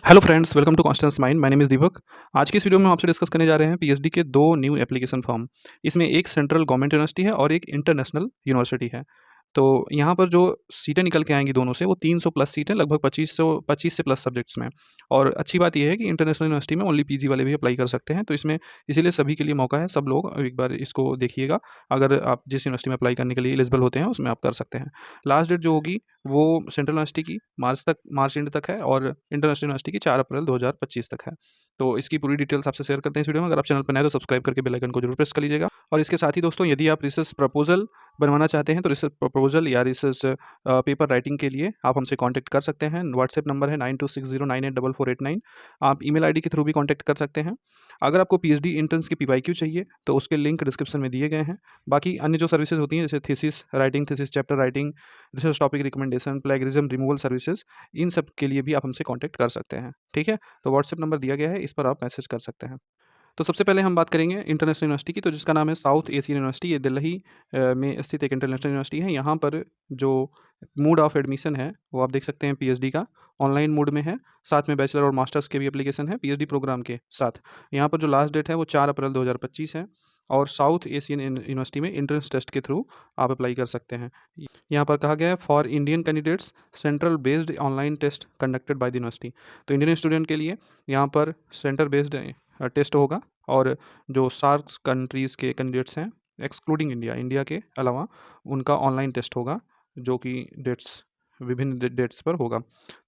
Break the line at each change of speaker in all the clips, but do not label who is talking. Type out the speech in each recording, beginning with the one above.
Hello friends, welcome to Constance Mind. My name is Deepak. आज की इस वीडियो में हम आपसे डिस्कस करने जा रहे हैं पीएचडी के दो न्यू एप्लीकेशन फॉर्म। इसमें एक सेंट्रल गवर्नमेंट यूनिवर्सिटी है और एक इंटरनेशनल यूनिवर्सिटी है। तो यहाँ पर जो सीटें निकल के आएंगी दोनों से, वो 300 प्लस सीटें, लगभग 25 से प्लस सब्जेक्ट्स में। और अच्छी बात यह है कि इंटरनेशनल यूनिवर्सिटी में ओनली पीजी वाले भी अप्लाई कर सकते हैं। तो इसमें इसीलिए सभी के लिए मौका है। सब लोग एक बार इसको देखिएगा। अगर आप जिस यूनिवर्सिटी में अप्लाई करने के लिए एलिजिबल होते हैं उसमें आप कर सकते हैं। लास्ट डेट जो होगी वो सेंट्रल यूनिवर्सिटी की मार्च एंड तक है और इंटरनेशनल यूनिवर्सिटी की 4 अप्रैल 2025 तक है। तो इसकी पूरी डिटेल्स आपसे शेयर करते हैं इस वीडियो में। अगर आप चैनल पर नए तो सब्सक्राइब करके बेल आइकन को जरूर प्रेस कर लीजिएगा। और इसके साथ ही दोस्तों, यदि आप रिसर्च प्रपोजल बनवाना चाहते हैं तो रिसर्च प्रपोजल या रिसर्च पेपर राइटिंग के लिए आप हमसे कांटेक्ट कर सकते हैं। व्हाट्सएप नंबर है 9260984489। आप ईमेल आईडी के थ्रू भी कांटेक्ट कर सकते हैं। अगर आपको पीएचडी इंटर्न्स की पीवाईक्यू चाहिए तो उसके लिंक डिस्क्रिप्शन में दिए गए हैं। बाकी अन्य जो सर्विसेज होती हैं जैसे thesis writing, thesis chapter writing, research topic recommendation, plagiarism removal services, इन सब के लिए भी आप हमसे कांटेक्ट कर सकते हैं। ठीक है, तो व्हाट्सएप नंबर दिया गया है, इस पर आप मैसेज कर सकते हैं। तो सबसे पहले हम बात करेंगे इंटरनेशनल यूनिवर्सिटी की, तो जिसका नाम है साउथ एशियन यूनिवर्सिटी। ये दिल्ली में स्थित एक इंटरनेशनल यूनिवर्सिटी है। यहाँ पर जो मोड ऑफ एडमिशन है वो आप देख सकते हैं, पीएचडी का ऑनलाइन मोड में है। साथ में बैचलर और मास्टर्स के भी एप्लीकेशन है पीएचडी प्रोग्राम के साथ। यहाँ पर जो लास्ट डेट है वो 4 अप्रैल 2025 है। और साउथ एशियन यूनिवर्सिटी में एंट्रेंस टेस्ट के थ्रू आप अप्लाई कर सकते हैं। यहाँ पर कहा गया है for Indian candidates central based online test conducted by the university. तो इंडियन स्टूडेंट के लिए यहाँ पर सेंटर बेस्ड टेस्ट होगा। और जो सार्क कंट्रीज़ के कैंडिडेट्स हैं एक्सक्लूडिंग इंडिया, इंडिया के अलावा, उनका ऑनलाइन टेस्ट होगा जो कि विभिन्न डेट्स पर होगा।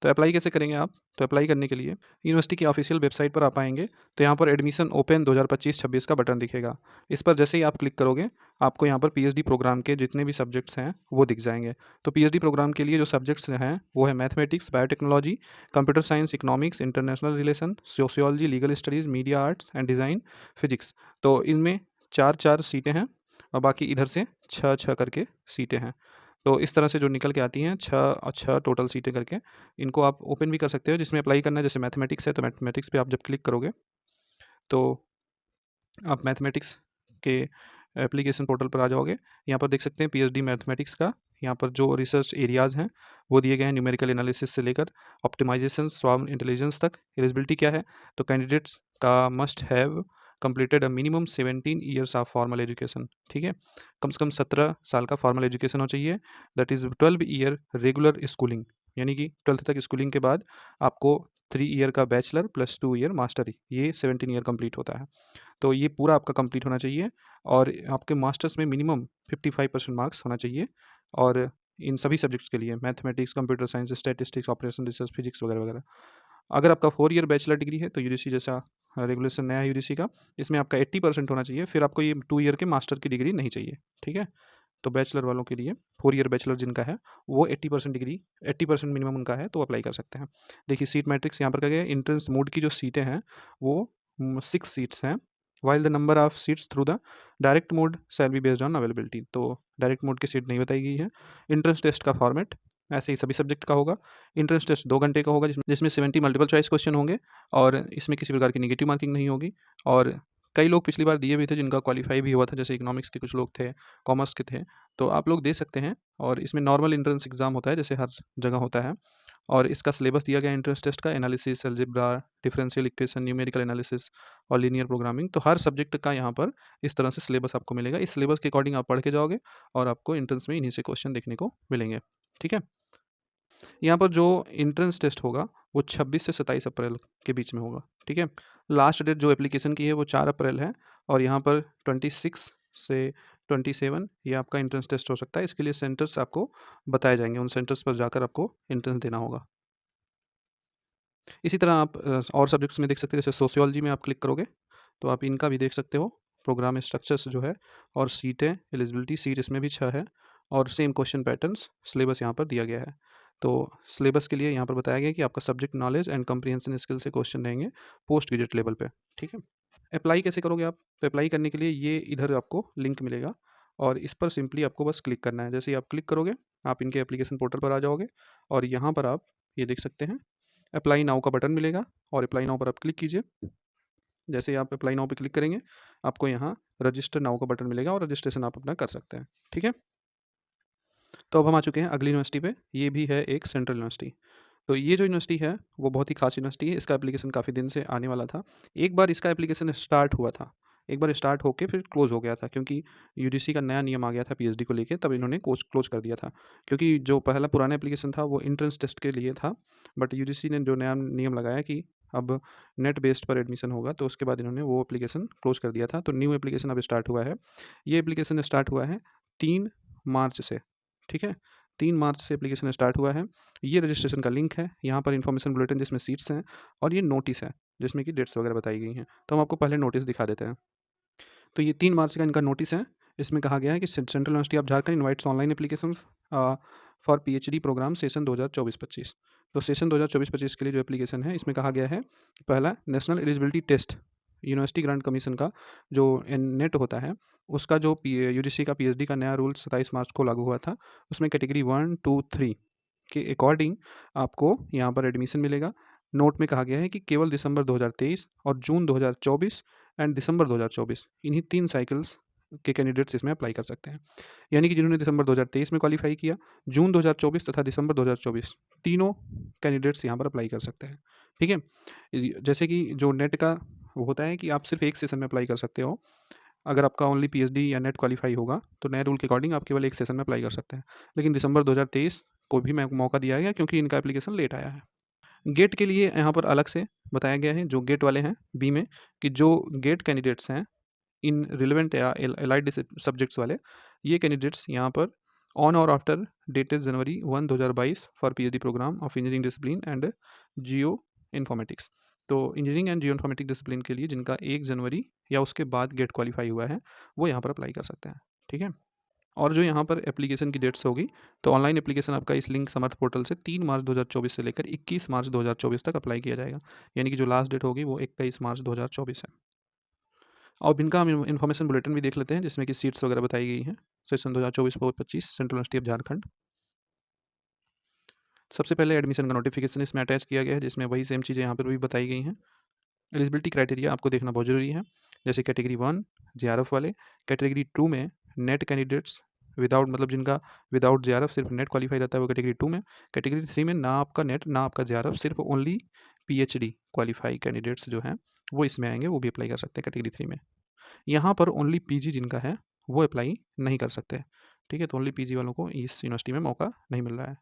तो अप्लाई कैसे करेंगे आप? तो अप्लाई करने के लिए यूनिवर्सिटी की ऑफिशियल वेबसाइट पर आप आएंगे तो यहाँ पर एडमिशन ओपन 2025-26 का बटन दिखेगा। इस पर जैसे ही आप क्लिक करोगे आपको यहाँ पर पीएचडी प्रोग्राम के जितने भी सब्जेक्ट्स हैं वो दिख जाएंगे। तो पीएचडी प्रोग्राम के लिए जो सब्जेक्ट्स हैं वो है mathematics, biotechnology, computer science, economics, international relation, sociology, legal studies, media arts and design, physics. तो इनमें 4-4 सीटें हैं और बाकी इधर से 6-6 करके सीटें हैं। तो इस तरह से जो निकल के आती हैं 6 और 6 टोटल सीटें करके, इनको आप ओपन भी कर सकते हो। जिसमें अप्लाई करना है, जैसे मैथमेटिक्स है तो मैथमेटिक्स पे आप जब क्लिक करोगे तो आप मैथमेटिक्स के एप्लीकेशन पोर्टल पर आ जाओगे। यहाँ पर देख सकते हैं पीएचडी मैथमेटिक्स का, यहाँ पर जो रिसर्च एरियाज़ हैं वो दिए गए हैं, न्यूमेरिकल एनालिसिस से लेकर ऑप्टिमाइजेशन, स्वार्म इंटेलिजेंस तक। एलिजिबिलिटी क्या है? तो कैंडिडेट्स का must have completed a minimum 17 years of formal education. ठीक है, कम से कम 17 साल का फॉर्मल एजुकेशन हो चाहिए। That is 12 year regular schooling, यानी कि 12th तक स्कूलिंग के बाद आपको 3 ईयर का बैचलर प्लस 2 ईयर मास्टर, ये 17 ईयर कंप्लीट होता है। तो ये पूरा आपका कंप्लीट होना चाहिए। और आपके मास्टर्स में मिनिमम 55% मार्क्स होना चाहिए। और इन सभी सब्जेक्ट्स के लिए mathematics, computer science, statistics, operation research, physics वगैरह वगैरह। अगर आपका 4 ईयर बैचलर डिग्री है तो यूजीसी जैसा रेगुलेशन नया है यूजीसी का, इसमें आपका 80% होना चाहिए। फिर आपको ये 2 ईयर के मास्टर की डिग्री नहीं चाहिए। ठीक है, तो बैचलर वालों के लिए 4 ईयर बैचलर जिनका है वो 80% डिग्री, 80% मिनिमम उनका है तो अप्लाई कर सकते हैं। देखिए सीट मैट्रिक्स यहाँ पर क्या गया, एंट्रेंस मोड की जो सीटें हैं वो 6 सीट्स हैं। While the number of seats through the direct mode shall be based on availability. तो डायरेक्ट मोड की सीट नहीं बताई गई है। एंट्रेंस टेस्ट का फॉर्मेट ऐसे ही सभी सब्जेक्ट का होगा। एंट्रेंस टेस्ट 2 घंटे का होगा जिसमें 70 मल्टीपल चॉइस क्वेश्चन होंगे और इसमें किसी प्रकार की नेगेटिव मार्किंग नहीं होगी। और कई लोग पिछली बार दिए भी थे जिनका क्वालिफाई भी हुआ था, जैसे इकोनॉमिक्स के कुछ लोग थे, कॉमर्स के थे, तो आप लोग दे सकते हैं। और इसमें नॉर्मल एंट्रेंस एग्जाम होता है जैसे हर जगह होता है। और इसका सिलेबस दिया गया एंट्रेंस टेस्ट का, analysis, algebra, differential equation, numerical analysis और लीनियर प्रोग्रामिंग। तो हर सब्जेक्ट का यहाँ पर इस तरह से सिलेबस आपको मिलेगा। इस सिलेबस के अकॉर्डिंग आप पढ़ के जाओगे और आपको एंट्रेंस में इन्हीं से क्वेश्चन देखने को मिलेंगे। ठीक है, यहाँ पर जो एंट्रेंस टेस्ट होगा वो 26 से 27 अप्रैल के बीच में होगा। ठीक है, लास्ट डेट जो एप्लीकेशन की है वो 4 अप्रैल है। और यहाँ पर 26 से 27 ये आपका एंट्रेंस टेस्ट हो सकता है। इसके लिए सेंटर्स आपको बताए जाएंगे, उन सेंटर्स पर जाकर आपको एंट्रेंस देना होगा। इसी तरह आप और सब्जेक्ट्स में देख सकते हैं, जैसे सोशियोलॉजी में आप क्लिक करोगे तो आप इनका भी देख सकते हो, प्रोग्राम स्ट्रक्चर्स जो है और सीटें, एलिजिबिलिटी, सीट इसमें भी 6 है। और सेम क्वेश्चन पैटर्न्स, सिलेबस यहाँ पर दिया गया है। तो सिलेबस के लिए यहाँ पर बताया गया है कि आपका subject knowledge and comprehension skill से क्वेश्चन रहेंगे पोस्ट ग्रेजुएट लेवल पे। ठीक है, अप्लाई कैसे करोगे आप? तो अप्लाई करने के लिए ये इधर आपको लिंक मिलेगा और इस पर सिंपली आपको बस क्लिक करना है। जैसे ही आप क्लिक करोगे आप इनके एप्लीकेशन पोर्टल पर आ जाओगे और यहाँ पर आप ये देख सकते हैं अप्लाई नाउ का बटन मिलेगा और अप्लाई नाउ पर आप क्लिक कीजिए। जैसे ही आप अप्लाई नाउ पे क्लिक करेंगे आपको यहाँ रजिस्टर नाउ का बटन मिलेगा और रजिस्ट्रेशन आप अपना कर सकते हैं। ठीक है, तो अब हम आ चुके हैं अगली यूनिवर्सिटी पे। ये भी है एक सेंट्रल यूनिवर्सिटी। तो ये जो यूनिवर्सिटी है वो बहुत ही खास यूनिवर्सिटी है। इसका एप्लीकेशन काफ़ी दिन से आने वाला था। एक बार इसका एप्लीकेशन स्टार्ट हुआ था। एक बार स्टार्ट होके फिर क्लोज़ हो गया था, क्योंकि यूजीसी का नया नियम आ गया था पीएचडी को लेके, तब इन्होंने क्लोज़ कर दिया था। क्योंकि जो पहला पुराना एप्लीकेशन था वो एंट्रेंस टेस्ट के लिए था, बट यूजीसी ने जो नया नियम लगाया कि अब नेट बेस्ड पर एडमिशन होगा, तो उसके बाद इन्होंने वो एप्लीकेशन क्लोज़ कर दिया था। तो न्यू एप्लीकेशन अब स्टार्ट हुआ है। ये एप्लीकेशन स्टार्ट हुआ है 3 मार्च से, ठीक है? 3 मार्च से एप्लीकेशन स्टार्ट हुआ है। ये रजिस्ट्रेशन का लिंक है, यहाँ पर इन्फॉर्मेशन बुलेटिन जिसमें सीट्स हैं, और ये नोटिस है जिसमें कि डेट्स वगैरह बताई गई हैं। तो हम आपको पहले नोटिस दिखा देते हैं। तो ये 3 मार्च का इनका नोटिस है। इसमें कहा गया है कि Central university of Jharkhand invites online application for PhD program session 2024-25। तो सेशन 2024-25 के लिए जो एप्लीकेशन है, इसमें कहा गया है कि पहला National Eligibility Test, University Grant Commission का जो नेट होता है, उसका जो यूजीसी का पीएचडी का नया रूल 27 मार्च को लागू हुआ था, उसमें कैटेगरी 1, 2, 3 के अकॉर्डिंग आपको यहाँ पर एडमिशन मिलेगा। नोट में कहा गया है कि केवल दिसंबर 2023 और जून 2024 एंड दिसंबर 2024, इन्हीं 3 साइकिल्स के कैंडिडेट्स इसमें अप्लाई कर सकते हैं। यानी कि जिन्होंने दिसंबर 2023 में क्वालिफाई किया, जून 2024 तथा दिसंबर 2024, तीनों कैंडिडेट्स यहाँ पर अप्लाई कर सकते हैं। ठीक है? जैसे कि जो नेट का वो होता है कि आप सिर्फ एक सेशन में अप्लाई कर सकते हो। अगर आपका ओनली पीएचडी या नेट क्वालिफाई होगा, तो नए रूल के अकॉर्डिंग आप केवल एक सेशन में अप्लाई कर सकते हैं। लेकिन दिसंबर 2023 को भी मौका दिया गया, क्योंकि इनका एप्लीकेशन लेट आया है। गेट के लिए यहाँ पर अलग से बताया गया है, जो गेट वाले हैं बी में, कि जो गेट कैंडिडेट्स हैं इन रिलेवेंट या एलाइड सब्जेक्ट्स वाले, ये कैंडिडेट्स यहाँ पर ऑन और after dated January 1 2022 for PhD programme of engineering discipline and geo informatics. तो engineering and geo informatic discipline के लिए जिनका 1 जनवरी या उसके बाद गेट क्वालिफाई हुआ है, वो यहाँ पर अप्लाई कर सकते हैं। ठीक है? और जो यहाँ पर एप्लीकेशन की डेट्स होगी, तो ऑनलाइन एप्लीकेशन आपका इस लिंक समर्थ पोर्टल से 3 मार्च 2024 से लेकर 21 मार्च 2024 तक अप्लाई किया जाएगा। यानी कि जो लास्ट डेट होगी वो 21 मार्च 2024 है। अब इनका हम इन्फॉर्मेशन बुलेटिन भी देख लेते हैं, जिसमें कि सीट्स वगैरह बताई गई हैं। Session 2024-25 central university of Jharkhand. सबसे पहले एडमिशन का नोटिफिकेशन इसमें अटैच किया गया है, जिसमें वही सेम चीज़ें यहाँ पर भी बताई गई हैं। एलिजिबिलिटी क्राइटेरिया आपको देखना बहुत ज़रूरी है। जैसे कैटेगरी 1 जेआरएफ वाले, कैटेगरी 2 में नेट कैंडिडेट्स विदाउट, मतलब जिनका विदाउट जेआरएफ सिर्फ नेट क्वालिफाई रहता है, वो कैटेगरी 2 में। कैटेगरी 3 में ना आपका नेट ना आपका जेआरएफ, सिर्फ ओनली पीएचडी क्वालिफाई कैंडिडेट्स जो हैं वो इसमें आएंगे, वो भी अप्लाई कर सकते हैं कैटेगरी 3 में। यहाँ पर ओनली पीजी जिनका है वो अप्लाई नहीं कर सकते। ठीक है? तो ओनली पीजी वालों को इस यूनिवर्सिटी में मौका नहीं मिल रहा है।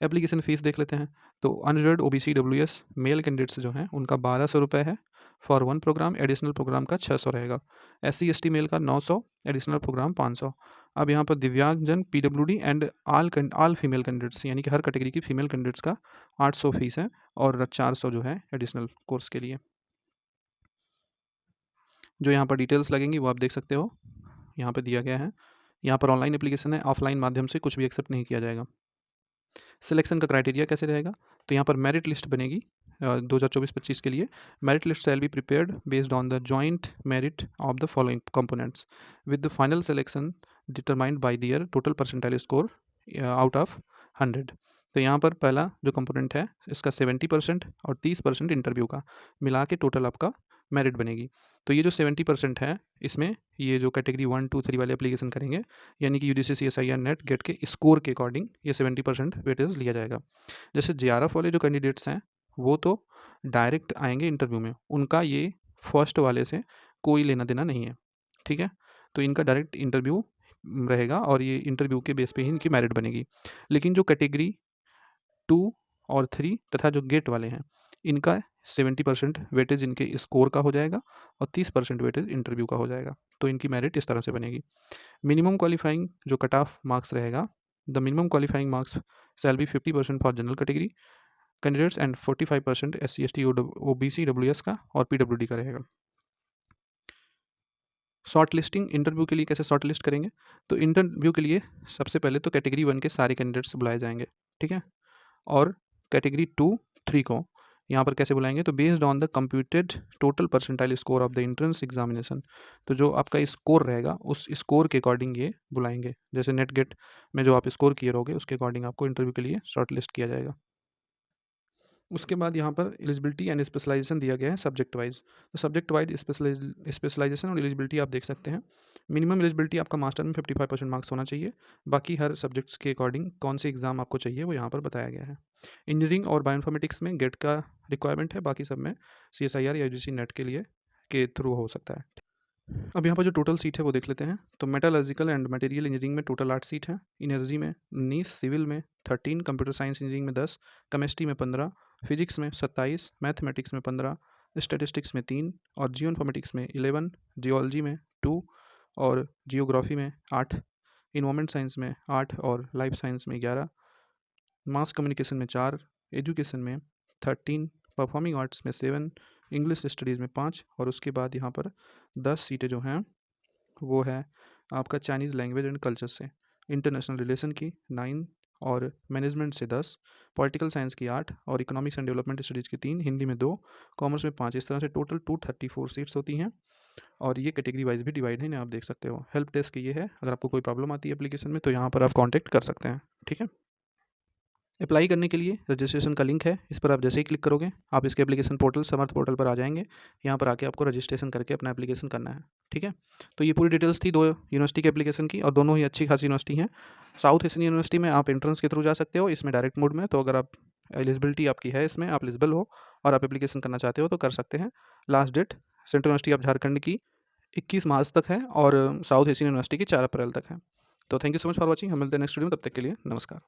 एप्लीकेशन फ़ीस देख लेते हैं। तो unreserved OBC WS male candidates जो हैं उनका 1200 रुपये है फॉर 1 प्रोग्राम, एडिशनल प्रोग्राम का 600 रहेगा। एससी एसटी मेल का 900, एडिशनल प्रोग्राम 500। अब यहाँ पर दिव्यांगजन PWD and all female candidates, यानी कि हर कैटेगरी की फीमेल कैंडिडेट्स का 800 फीस है, और 400 जो है एडिशनल कोर्स के लिए। जो यहाँ पर डिटेल्स लगेंगी वो आप देख सकते हो, यहाँ पर दिया गया है। यहाँ पर ऑनलाइन एप्लीकेशन है, ऑफलाइन माध्यम से कुछ भी एक्सेप्ट नहीं किया जाएगा। सिलेक्शन का क्राइटेरिया कैसे रहेगा? तो यहाँ पर मेरिट लिस्ट बनेगी 2024-25 के लिए। Merit list shall be prepared based on the joint merit of the following components with the final selection determined by their total percentile score out of 100। तो यहाँ पर पहला जो कंपोनेंट है इसका 70% और 30% इंटरव्यू का मिला के टोटल आपका मेरिट बनेगी। तो ये जो 70% है, इसमें ये जो कैटेगरी 1, 2, 3 वाले एप्लीकेशन करेंगे, यानी कि यूजीसी सीएसआईआर नेट गेट के स्कोर के अकॉर्डिंग ये 70% वेटेज लिया जाएगा। जैसे जेआरएफ वाले जो कैंडिडेट्स हैं वो तो डायरेक्ट आएंगे इंटरव्यू में, उनका ये फर्स्ट वाले से कोई लेना देना नहीं है। ठीक है? तो इनका डायरेक्ट इंटरव्यू रहेगा, और ये इंटरव्यू के बेस पे ही इनकी मेरिट बनेगी। लेकिन जो कैटेगरी 2 और 3 तथा जो गेट वाले हैं, इनका 70% वेटेज इनके स्कोर का हो जाएगा और 30% वेटेज इंटरव्यू का हो जाएगा। तो इनकी मेरिट इस तरह से बनेगी। मिनिमम क्वालिफाइंग जो कट ऑफ मार्क्स रहेगा, the minimum qualifying marks shall be 50% for general category candidates and 45% SC ST OBC WS का और पीडब्ल्यूडी का रहेगा। शॉर्ट लिस्टिंग, इंटरव्यू के लिए कैसे शॉर्ट लिस्ट करेंगे? तो इंटरव्यू के लिए सबसे पहले तो कैटेगरी 1 के सारे कैंडिडेट्स बुलाए जाएंगे। ठीक है? और कैटेगरी 2, 3 को यहाँ पर कैसे बुलाएंगे? तो based on the computed total percentile score of the entrance examination. तो जो आपका स्कोर रहेगा उस स्कोर के अकॉर्डिंग ये बुलाएंगे। जैसे नेट गेट में जो आप स्कोर किए रहोगे उसके अकॉर्डिंग आपको इंटरव्यू के लिए शॉर्ट लिस्ट किया जाएगा। उसके बाद यहाँ पर एलिजिबिलिटी एंड स्पेशलाइजेशन दिया गया है सब्जेक्ट वाइज। तो सब्जेक्ट वाइज स्पेशलाइजेशन और एलिजिबिलिटी आप देख सकते हैं। मिनिमम एलिजिबिलिटी आपका मास्टर में 55% मार्क्स होना चाहिए। बाकी हर सब्जेक्ट्स के अकॉर्डिंग कौन से एग्ज़ाम आपको चाहिए वो यहाँ पर बताया गया है। इंजीनियरिंग और बायोइन्फॉर्मेटिक्स में गेट का रिक्वायरमेंट है, बाकी सब में CSIR या यूजीसी नेट के लिए के थ्रू हो सकता है। अब यहाँ पर जो टोटल सीट है वो देख लेते हैं। तो मेटालर्जिकल एंड मटेरियल इंजीनियरिंग में टोटल 8 सीट हैं, एनर्जी में 19, सिविल में 13, कंप्यूटर साइंस इंजीनियरिंग में 10, केमिस्ट्री में 15, फिजिक्स में 27, मैथमेटिक्स में 15, स्टैटिस्टिक्स में 3 और जियो इन्फॉर्मेटिक्स में 11, जियोलॉजी में 2 और जियोग्राफी में 8, इन्वायरमेंट साइंस में 8 और लाइफ साइंस में 11, मास कम्युनिकेशन में 4, एजुकेशन में 13, परफॉर्मिंग आर्ट्स में 7, इंग्लिश स्टडीज़ में 5 और उसके बाद यहाँ पर 10 सीटें जो हैं वो है आपका चाइनीज़ लैंग्वेज एंड कल्चर से, इंटरनेशनल रिलेशन की 9 और मैनेजमेंट से 10, पॉलिटिकल साइंस की 8 और इकोनॉमिक्स एंड डेवलपमेंट स्टडीज़ की 3, हिंदी में 2, कॉमर्स में 5। इस तरह से टोटल 234 सीट्स होती हैं और ये कैटेगरी वाइज भी डिवाइड है, आप देख सकते हो। हेल्प डेस्क ये है, अगर आपको कोई प्रॉब्लम आती है एप्लीकेशन में तो यहाँ पर आप कॉन्टैक्ट कर सकते हैं, ठीक है। अप्लाई करने के लिए रजिस्ट्रेशन का लिंक है, इस पर आप जैसे ही क्लिक करोगे आप इसके एप्लीकेशन पोर्टल समर्थ पोर्टल पर आ जाएंगे। यहाँ पर आके आपको रजिस्ट्रेशन करके अपना एप्लीकेशन करना है, ठीक है। तो ये पूरी डिटेल्स थी 2 यूनिवर्सिटी के एप्लीकेशन की और दोनों ही अच्छी खासी यूनिवर्सिटी हैं। साउथ एशियन यूनिवर्सिटी में आप एंट्रेंस के थ्रू जा सकते हो, इसमें डायरेक्ट मोड में। तो अगर आप एलिजिबिलिटी आपकी है, इसमें आप एलिजिबल हो और आप एप्लीकेशन करना चाहते हो तो कर सकते हैं। Last date central university of Jharkhand की 21 मार्च तक है और साउथ एशियन यूनिवर्सिटी की 4 अप्रैल तक है। तो thank you so much for watching. हम मिलते हैं नेक्स्ट वीडियो में, तब तक के लिए नमस्कार।